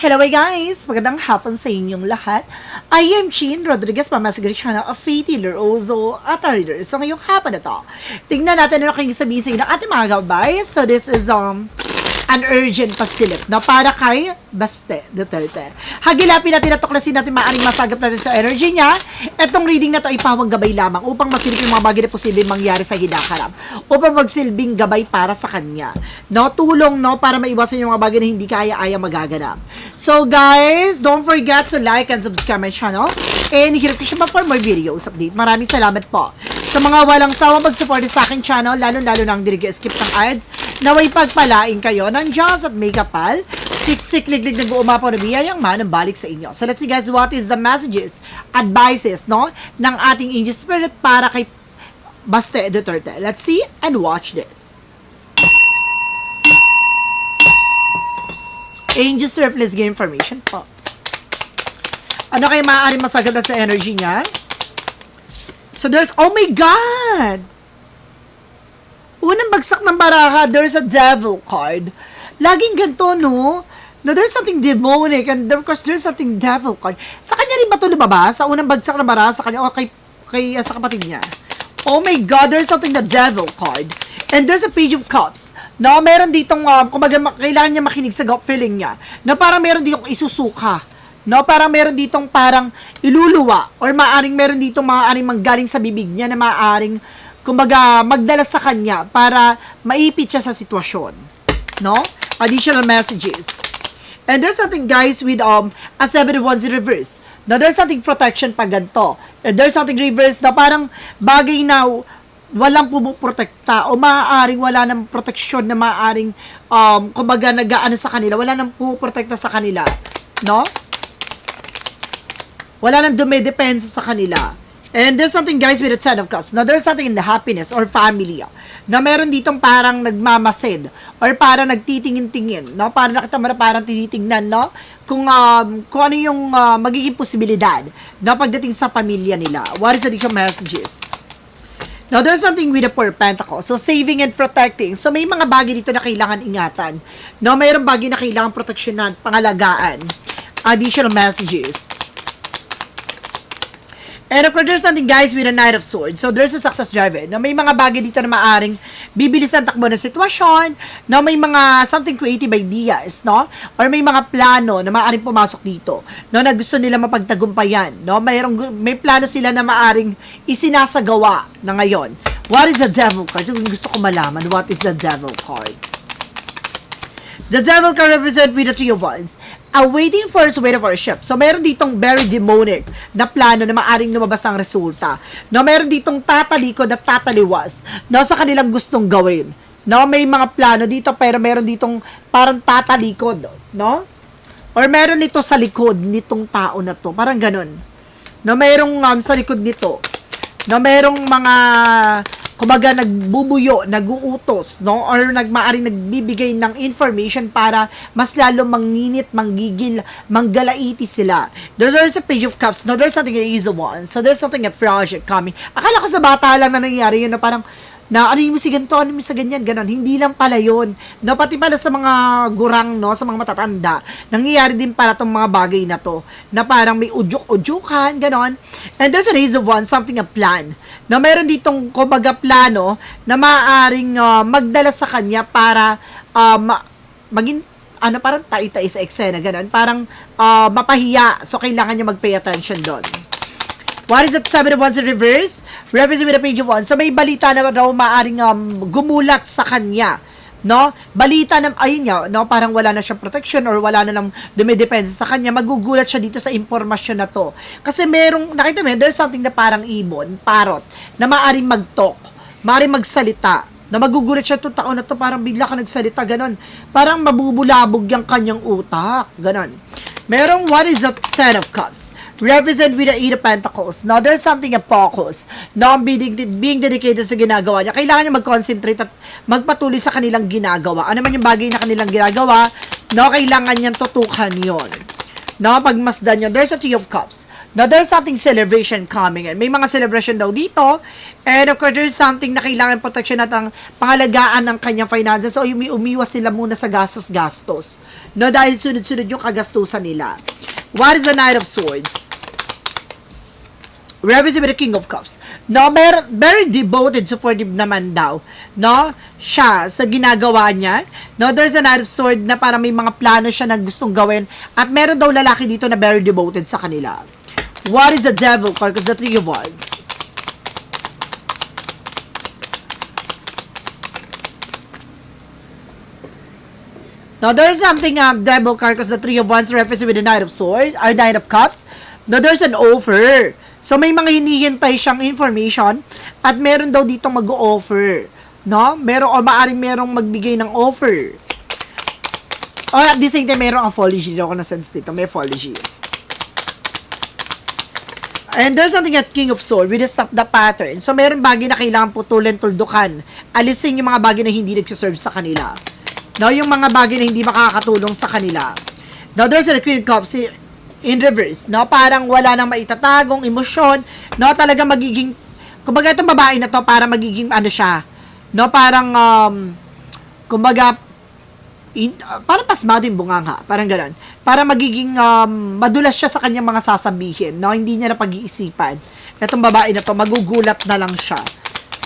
Hello guys! Magandang hapon sa inyong lahat. I am Chin Rodriguez, pamasigari channel of Faith Healer Ozo at our reader. So ngayong hapon na to, tingnan natin ano kayong sabihin sa inyo ng ating mga gabay. So this is an urgent pasilip na para kay Baste Duterte. Hagilapin natin at tuklasin natin maaaring masagap natin sa energy niya. Itong reading na to ay pawang gabay lamang upang masilip yung mga bagay na posibleng mangyari sa hinaharap. Upang magsilbing gabay para sa kanya. No, tulong no para maiwasan yung mga bagay na hindi kaya-aya magaganap. So guys, don't forget to like and subscribe my channel. And hirap ko siya for more videos update. Maraming salamat po. Sa mga walang sawang mag-support sa aking channel, lalo-lalo nang dirige-skip ng ads, naway pagpalain kayo ng Diyos at may kapal, siksik-liglig na guumapaw na biyayang manambalik sa inyo. So let's see guys, what is the messages, advices, no, ng ating angel spirit para kay Baste Duterte. Let's see and watch this. Angel spirit, please give information po. Ano kayo maaaring masagap na sa energy niya? So there's, oh my God! Unang bagsak ng baraha, there's a devil card. Laging ganito, no? Na there's something demonic and of course there's something devil card. Sa kanya rin ba ito lumabas? Sa unang bagsak ng baraha, sa kanya o sa kapatid niya? Oh my God, there's something the devil card. And there's a page of cups. No, meron ditong, kumaga, kailangan niya makinig sa gut feeling niya. Na parang meron ditong isusuka. No, parang meron ditong parang iluluwa or maaring meron ditong maaring manggaling sa bibig niya na maaring kumbaga magdala sa kanya para maipit siya sa sitwasyon. No? Additional messages. And there's something guys with a 7-1 reverse. Now there's something protection pa ganito. And there's something reverse na parang bagay na walang pumuprotekta o maaaring wala ng proteksyon na maaaring kumbaga nag-aano sa kanila, wala nang pumuprotekta sa kanila. No? Wala nang dumedepensa sa kanila. And there's something guys with the 10 of cups. Now there's something in the happiness or family. Na meron ditong parang nagmamasid or parang nagtitingin-tingin. No? Parang nakita mo na parang tinitingnan, no? Kung ano yung magiging posibilidad na pagdating sa pamilya nila. What is the different messages? Now, there's something with the Four Pentacles. So, saving and protecting. So, may mga bagay dito na kailangan ingatan. No? Mayroong bagay na kailangan proteksyonan, pangalagaan. Additional messages. And of course, there's something guys with a Knight of Swords. So, there's a success driver. Na may mga bagay dito na maaring bibilis ang takbo ng sitwasyon. Na may mga something creative ideas, no? Or may mga plano na maaring pumasok dito. No, na gusto nila mapagtagumpayan. No? May plano sila na maaring isinasagawa na ngayon. What is the Devil card? So, gusto ko malaman, what is the Devil card? The Devil card represents with the Three of Wands. Waiting for us, waiting for a ship. So, meron ditong very demonic na plano na maaring lumabas ang resulta. No, meron ditong tatalikod at tataliwas no, sa kanilang gustong gawin. No, may mga plano dito pero meron ditong parang tatalikod. No? Or meron nito sa likod nitong tao na to. Parang ganun. No, merong sa likod nito. No, merong mga kumaga nagbubuyo, naguutos, no? Or maaring nagbibigay ng information para mas lalo manginit, manggigil, manggalaiti sila. There's a page of cups. No, there's something that is a one. So there's something a project coming. Akala ko sa bata lang na nangyari yun na parang na ano yung si ganito, ano yung sa ganyan, ganon. Hindi lang pala yun. No, pati pala sa mga gurang, no, sa mga matatanda, nangyayari din pala tong mga bagay na to, na parang may udyok-udyukan, ganon. And there's a reason one, something a plan. Na meron ditong, kumbaga, plano na maaaring magdala sa kanya para maging, parang tai-tai sa eksena, ganon. Parang mapahiya. So, kailangan niya mag-pay attention doon. What is the 7 of Wands in reverse? Represent with the Page of Wands. So, may balita na daw maaring gumulat sa kanya. No? Balita na, ayun nga, no? Parang wala na siyang protection or wala na lang dumidepensa sa kanya. Magugulat siya dito sa impormasyon na to. Kasi merong, nakita mo, there's something na parang ibon, parrot, na maaring mag-talk, maaring magsalita. Na magugulat siya itong taon na to, parang bigla ka nagsalita, ganon. Parang mabubulabog yung kanyang utak, ganon. Merong, what is the 10 of Cups? Represent with the 8 of Pentacles. Now, there's something a focus. Now, being dedicated sa ginagawa niya. Kailangan niya mag-concentrate at magpatuloy sa kanilang ginagawa. Ano man yung bagay na kanilang ginagawa, no, kailangan niyang tutukan yon. No, pagmasdan niyo, there's a 3 of Cups. Now, there's something celebration coming in. May mga celebration daw dito. And of course, there's something na kailangan protection at ang pangalagaan ng kanyang finances. So, umiwas sila muna sa gastos-gastos. No, dahil sunod-sunod yung kagastusan nila. What is the Knight of Swords? Represent with the King of Cups. No, very devoted, supportive naman daw. No, siya sa ginagawa niya. No, there's a Knight of Swords na para may mga plano siya na gustong gawin. At meron daw lalaki dito na very devoted sa kanila. What is the Devil card? Because the Three of Wands. Now, there's something, Devil card, because the Three of Wands represent with the Knight of Swords, or Knight of Cups. Now, there's an offer. So, may mga hinihintay siyang information, at meron daw dito mag-o-offer. No? Meron, o maaring merong magbigay ng offer. O, at the same time, merong apology. Hindi ako na-sense dito. May apology. And there's something at King of Swords, with the stop the pattern. So, meron bagay na kailangan putulin, tuldukan. Alisin yung mga bagay na hindi nagsiserve sa kanila. No, yung mga bagay na hindi makakatulong sa kanila. Now, there's a Queen of Cups in reverse. No, parang wala nang maitatagong emosyon. No, talaga magiging, kumbaga itong babae na to, para magiging ano siya. No, parang, kumbaga, parang pasmado yung bunganga. Parang ganun. Para magiging, madulas siya sa kanyang mga sasabihin. No, hindi niya na pag-iisipan. Itong babae na to, magugulat na lang siya.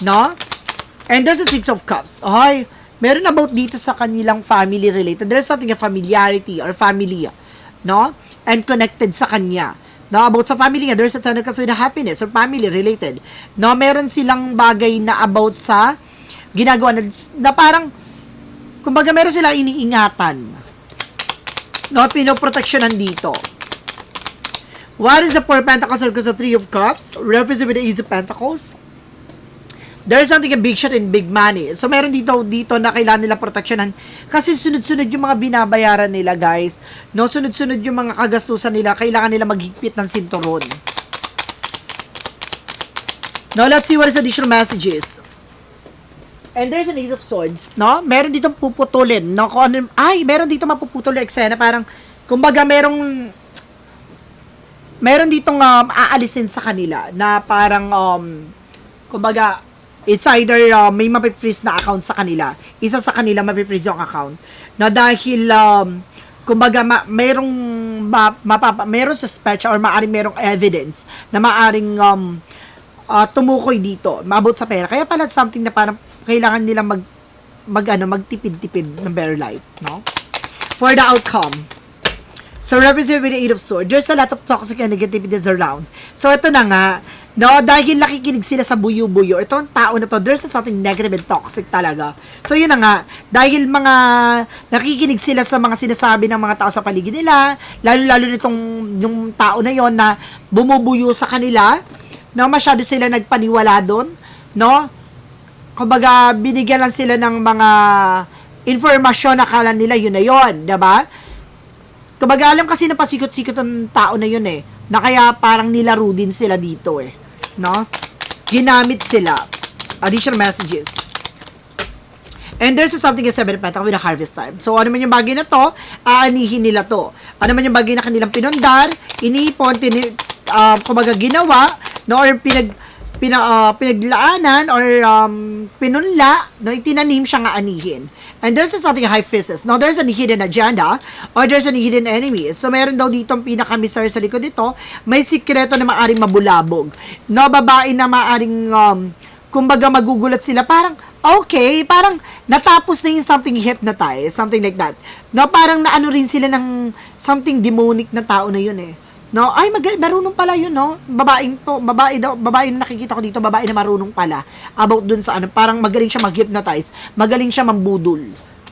No? And there's a Six of Cups. Okay. Meron about dito sa kanilang family related. There's something a familiarity or family, no? And connected sa kanya. No, about sa family nga, there's a ton of kasi na happiness or family related. No, meron silang bagay na about sa ginagawa na parang, kumbaga meron silang iniingatan. No, pinoproteksyonan dito. What is the Four of Pentacles or the Three of Cups? Represent with the Ace of Pentacles. There's something a big shot in big money. So, meron dito na kailangan nila proteksyonan. Kasi sunod-sunod yung mga binabayaran nila, guys. No, sunod-sunod yung mga kagastusan nila. Kailangan nila maghigpit ng sinturon. Now, let's see what is additional messages. And there's an Ace of Swords, no? Meron dito puputulin, no? Kung ano, meron dito mapuputol yung eksena. Parang, kumbaga, meron ditong aalisin sa kanila na parang, kumbaga, it's either may mapifreeze na account sa kanila. Isa sa kanila mapifreeze yung account. Na dahil, kumbaga, merong suspect or maaring merong evidence na maaring tumukoy dito, maabot sa pera. Kaya pala something na parang kailangan nila magtipid-tipid ng bare life, no? For the outcome. So, represent with the Eight of Swords, there's a lot of toxic and negativities around. So, ito na nga, no, dahil nakikinig sila sa buyo-buyo, itong tao na to, there's something negative and toxic talaga. So, yun na nga, dahil mga nakikinig sila sa mga sinasabi ng mga tao sa paligid nila, lalo-lalo nitong yung tao na yon na bumubuyo sa kanila, no, masyado sila nagpaniwala doon, no? Kumbaga, binigyan lang sila ng mga informasyon na kala nila yun na yun, diba? Kumbaga, alam kasi na pasikot-sikot ang tao na yun na kaya parang nilaro din sila dito no? Ginamit sila. Additional messages. And there's something as Seven of Pentacles with a harvest time. So, ano man yung bagay na to, aanihin nila to. Ano man yung bagay na kanilang pinundar, iniipon, kumbaga ginawa, no, or pinaglaanan, or pinunla, no, itinanim siya nga anihin. And there's something high physics. Now, there's a hidden agenda, or there's a hidden enemy. So, meron daw dito ang pinaka-mystery sa likod dito, may sikreto na maaring mabulabog. No, babae na maaring, kumbaga magugulat sila, parang, okay, parang natapos na yung something hypnotized, something like that. No, parang naano rin sila ng something demonic na tao na yun No, ay marunong pala yun, no? Babae na nakikita ko dito, babae na marunong pala about dun sa ano, parang magaling siya mag-hypnotize, magaling siya mambudol,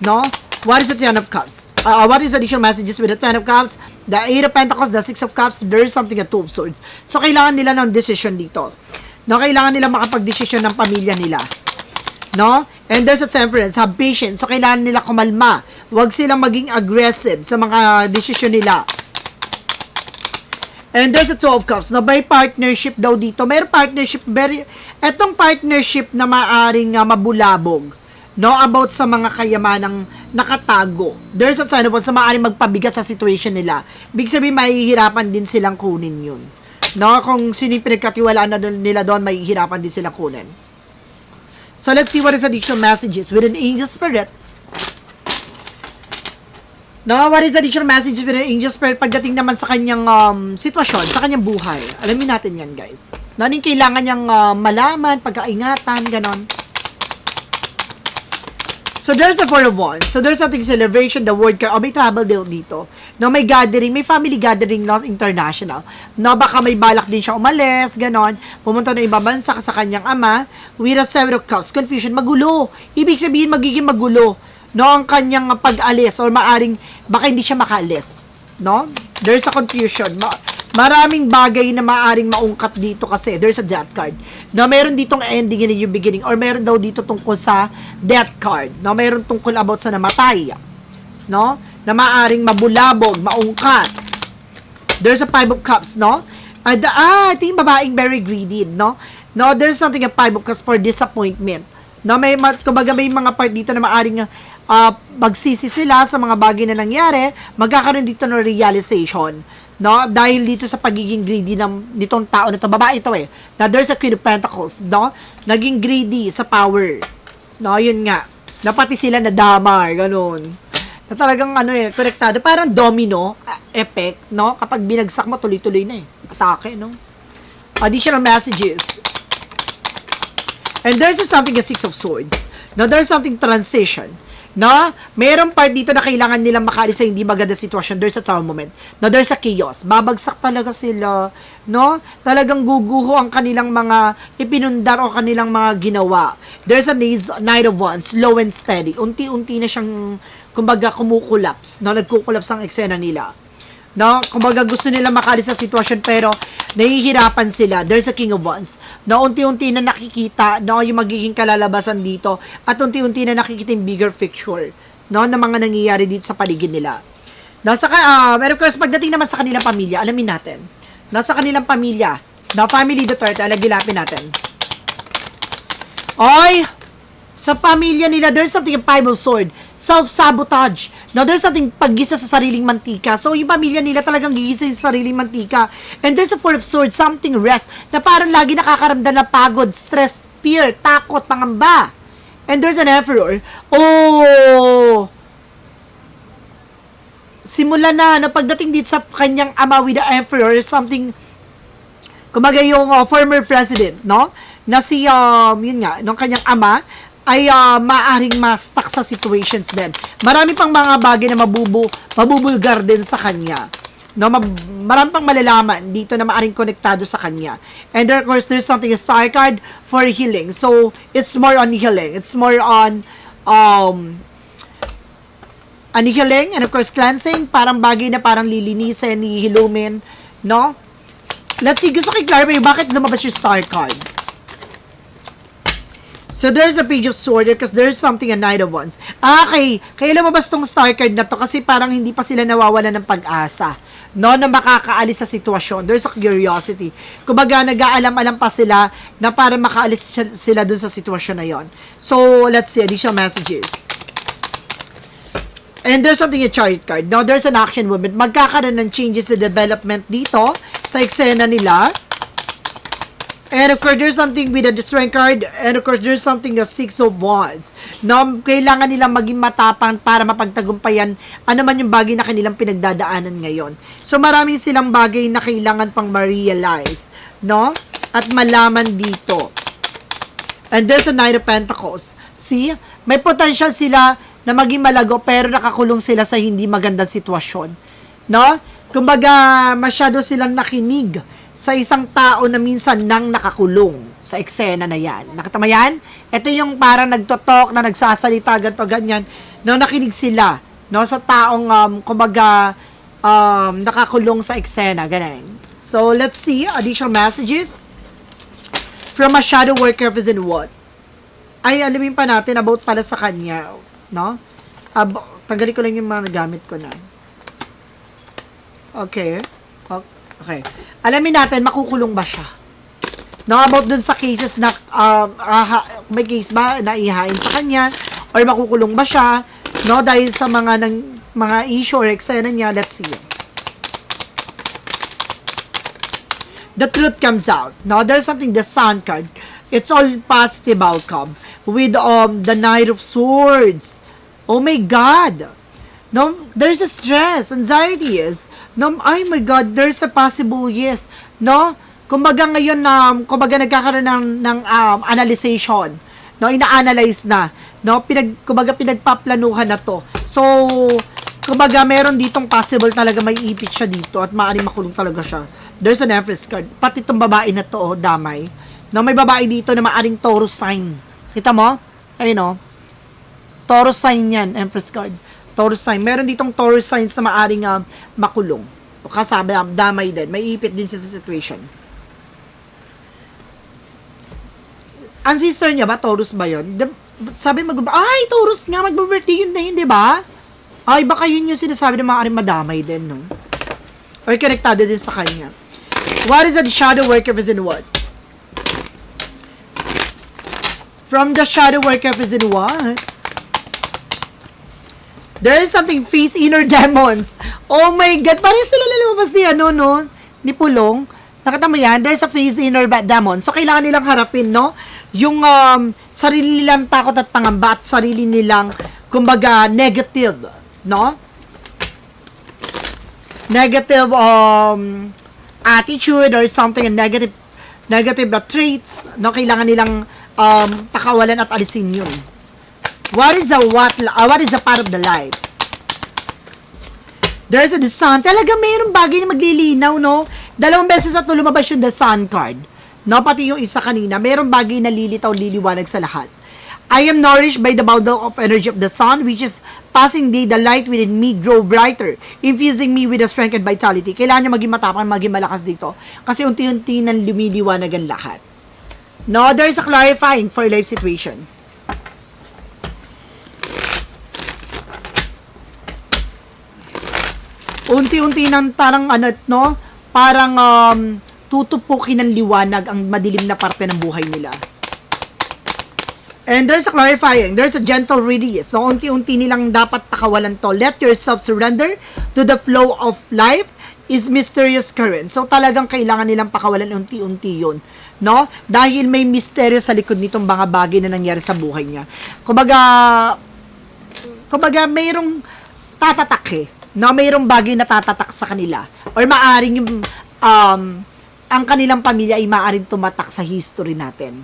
no? What is the Ten of Cups? What is additional messages with the Ten of Cups? The Eight of Pentacles, the Six of Cups, there's something at Two of Swords. So, kailangan nila ng decision dito. No, kailangan nila makapag-decision ng pamilya nila. No? And there's a Temperance, have patience. So, kailangan nila kumalma. Huwag silang maging aggressive sa mga decision nila. And there's a Two of Cups na by partnership daw dito. May partnership, etong partnership na maaring mabulabog, no, about sa mga kayamanang nakatago. There's a sign of na maaring magpabigat sa situation nila. Big sabihin, mahihirapan din silang kunin yun. No, kung sino yung pinagkatiwalaan na nila doon, mahihirapan din silang kunin. So, let's see what is additional messages with an angel spirit. No, what is additional message with the Angel Spirit pagdating naman sa kanyang sitwasyon, sa kanyang buhay? Alamin natin yan, guys. No, ano yung kailangan niyang malaman, pagkaingatan, ganon. So, there's a Four of Wands. So, there's something celebration, the word card. May travel deal dito. No, may gathering, may family gathering, not international. No, baka may balak din siya umalis, ganon. Pumunta na ibang bansa sa kanyang ama. With a Seven of Cups, confusion, magulo. Ibig sabihin, magiging magulo. No, ang kanyang pag-alis or maaring baka hindi siya makaalis. No? There's a confusion. Maraming bagay na maaring maungkat dito kasi there's a death card. No, meron ditong ending and yung beginning or meron daw dito tungkol sa death card. No, meron tungkol about sa namatay. No? Na maaring mabulabog, maungkat. There's a Five of Cups, no? Ito yung babaeng very greedy, no? No, there's something a Five of Cups for disappointment. No, kumbaga may mga part dito na maaring magsisi sila sa mga bagay na nangyari, magkakaroon dito ng realization. No? Dahil dito sa pagiging greedy nitong tao na to, babae ito na there's a Queen of Pentacles, no? Naging greedy sa power. No, yun nga. Na pati sila nadamar, ganun. Na talagang konektado. Parang domino effect, no? Kapag binagsak mo, tuloy-tuloy na atake, no? Additional messages. And there's something a Six of Swords. No, there's something transition. No? Mayroong part dito na kailangan nilang makaalis sa hindi maganda sitwasyon. There's a tower moment. No, there's a chaos. Babagsak talaga sila. No? Talagang guguho ang kanilang mga ipinundar o kanilang mga ginawa. There's a Knight of Wands, slow and steady. Unti-unti na siyang, kumbaga, kumukulaps. No? Nagkukulaps ang eksena nila. No? Kumbaga, gusto nila makaalis sa sitwasyon pero nahihirapan sila. There's a King of Wands. No, unti-unti na nakikita, no, yung magiging kalalabasan dito at unti-unti na nakikita yung bigger picture, no, na mga nangyayari dito sa paligid nila. No, pero of course, pagdating naman sa kanilang pamilya, alamin natin. No, sa kanilang pamilya, no, family the third, alagilapin natin. Oy! Sa pamilya nila, there's something a Five of Swords. Self-sabotage. Now, there's something paggisa sa sariling mantika. So, yung pamilya nila talagang gigisa sa sariling mantika. And there's a Four of Swords, something rest, na parang lagi nakakaramdam na pagod, stress, fear, takot, pangamba. And there's an Emperor. Oh! Simula na pagdating dito sa kanyang ama with the Emperor, something, kumaga yung former president, no? Na si, yun nga, nung kanyang ama, ay maaring ma-stuck sa situations din. Marami pang mga bagay na mabubulgar din sa kanya. No, marami pang malalaman dito na maaring konektado sa kanya. And of course, there's something, a star card for healing. So, it's more on healing. It's more on healing and of course, cleansing. Parang bagay na parang lilinisin, hihilumin. No? Let's see, gusto ko i-clarify bakit lumabas yung star card. So, there's a Page of Swords because there's something a Knight of Wands. Okay. Kaya lumabas tong star card na to kasi parang hindi pa sila nawawala ng pag-asa. No, na makakaalis sa sitwasyon. There's a curiosity. Kumbaga, nag-aalam-alam pa sila na para makaalis sila dun sa sitwasyon na yon. So, let's see. Additional messages. And there's something a Chariot card. Now, there's an action movement. Magkakaroon ng changes sa development dito sa eksena nila. And of course, there's something with the Strength card. And of course, there's something the Six of Wands. No, kailangan nilang maging matapang para mapagtagumpayan ano man yung bagay na kanilang pinagdadaanan ngayon. So, maraming silang bagay na kailangan pang ma-realize. No? At malaman dito. And there's a Knight of Pentacles. See? May potential sila na maging malago pero nakakulong sila sa hindi magandang sitwasyon. No? Kumbaga, masyado silang nakinig sa isang tao na minsan nang nakakulong sa eksena na yan. Nakita mo yan? Ito yung parang nagtotok na nagsasalita, ganito, ganyan. No, nakinig sila. No, sa taong, kumbaga, nakakulong sa eksena. Ganyan. So, let's see. Additional messages. From a shadow worker represent what? Ay, alamin pa natin about pala sa kanya. No? Tanggalin ko lang yung mga nagamit ko na. Okay. Okay. Alamin natin, makukulong ba siya? No, about dun sa cases na, may case ba na ihain sa kanya? Or makukulong ba siya? No, dahil sa mga issue or eksena niya, let's see. The truth comes out. No, there's something, the Sun card. It's all positive outcome. With, the Knight of Swords. Oh my God! No, there's a stress, anxiety is. No, oh my God, there's a possible yes. No, kumbaga ngayon kumbaga nagkakaroon ng analyzation. No, ina-analyze na. No, kumbaga pinagpaplanuhan na to. So, kumbaga meron ditong possible talaga may ipit siya dito at maaaring makulong talaga siya. There's an Empress card. Pati itong babae na to, damay. No, may babae dito na maaaring Taurus sign. Kita mo? Ayun no. Taurus sign yan, Empress card. Taurus sign. Meron ditong Taurus signs na maaaring makulong. O kasabi, damay din. May ipit din siya sa situation. Ang sister niya ba? Taurus ba yun? Sabi ay, Taurus nga. Mag-birthday yun na yun, di ba? Ay, baka yun yung sinasabi na maaaring madamay din, no? Or konektado din sa kanya. What is the shadow work represent what? From the shadow work represent what? There is something face inner demons. Oh my God, parang sila lalabas ni no? Ni Pulong. Nakita mo yan? There's a face inner demon. So, kailangan nilang harapin, no? Yung sarili nilang takot at pangamba at sarili nilang, kumbaga, negative, no? Negative attitude or something, negative traits, no? Kailangan nilang pakawalan at alisin yun. What is the part of the light? There's the sun. Talaga mayroong bagay na maglilinaw, no? 2 beses na ito lumabas yung the sun card. No, pati yung isa kanina. Mayroong bagay na lilitaw, liliwanag sa lahat. I am nourished by the bundle of energy of the sun, which is passing day, the light within me grow brighter, infusing me with the strength and vitality. Kailangan niya maging matapang, maging malakas dito. Kasi unti-unti nang lumiliwanag ang lahat. No, there's a clarifying for life situation. Unti-unti nang parang tutupukin ng liwanag ang madilim na parte ng buhay nila. And there's a clarifying, there's a gentle release. So, unti-unti nilang dapat pakawalan to. Let yourself surrender to the flow of life is mysterious current. So, talagang kailangan nilang pakawalan unti-unti yun. No? Dahil may misteryo sa likod nitong mga bagay na nangyari sa buhay niya. Kumbaga mayroong tatatak no, mayroong bagay na tatatak sa kanila. Or maaring yung, ang kanilang pamilya ay maaring tumatak sa history natin.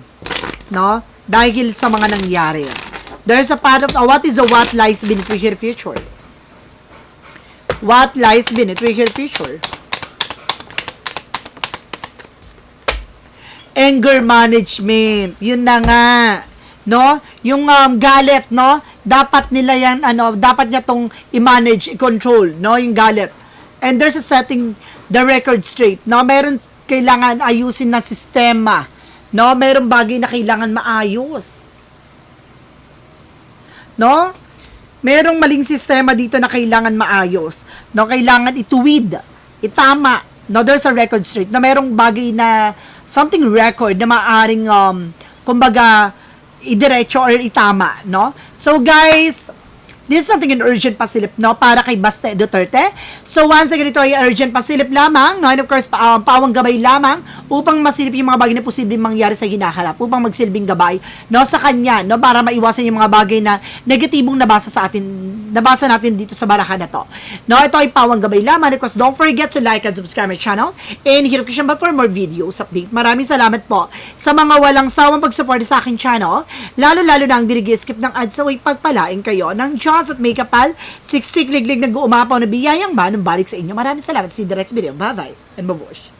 No? Dahil sa mga nangyari. There's a part of, what lies beneath your future? What lies beneath your future? Anger management. Yun na nga. No? Yung galit, no? Dapat nila yan, dapat niya tong i-manage, i-control, no? Yung galit. And there's a setting the record straight, no? Meron kailangan ayusin na sistema, no? Meron bagay na kailangan maayos. No? Merong maling sistema dito na kailangan maayos, no? Kailangan ituwid, itama, no? There's a record straight, na merong bagay na something record na maaring kumbaga idiretso or itama, no? So guys, this is something in urgent pasilip, no? Para kay Baste Duterte. So once again, ito ay urgent pasilip lamang, no? And of course, pawang gabay lamang upang masilip yung mga bagay na posibleng mangyari sa hinaharap, upang magsilbing gabay, no? Sa kanya, no? Para maiwasan yung mga bagay na negatibong nabasa natin dito sa barahan na to. No? Ito ay pawang gabay lamang. Of course, don't forget to like and subscribe my channel and hit notification bell for more videos update. Maraming salamat po sa mga walang sawang pagsuporta sa aking channel, lalo-lalo na ang dirigi-skip ng ads sa way pagpalain kayo ng Diyos at may kapal, siksik liglig nag-uumapaw na biyayang man balik sa inyo. Maraming salamat. See you the next video. Bye-bye and babush.